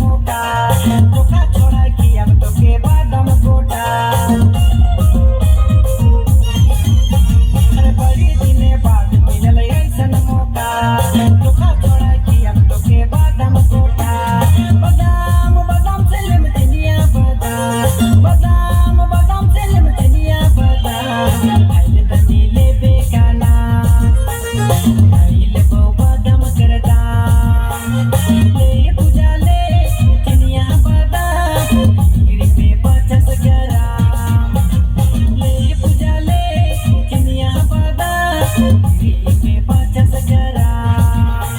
मोटा धोखा छोड़ा कि अब तो के बादाम गोटा अरे बड़ी दिने बाद मिलल ऐसन मौका धोखा छोड़ा कि अब तो के बादाम गोटा बादाम बादाम से लेम चिनिया बादाम बादाम बादाम से लेम चिनिया बादाम आइले तनी लेबे काना आइले बो बादाम करदा ले पूजा ले चिनिया बादाम गिरी पे 50 ग्राम ले पूजा ले चिनिया बादाम गिरी पे 50 ग्राम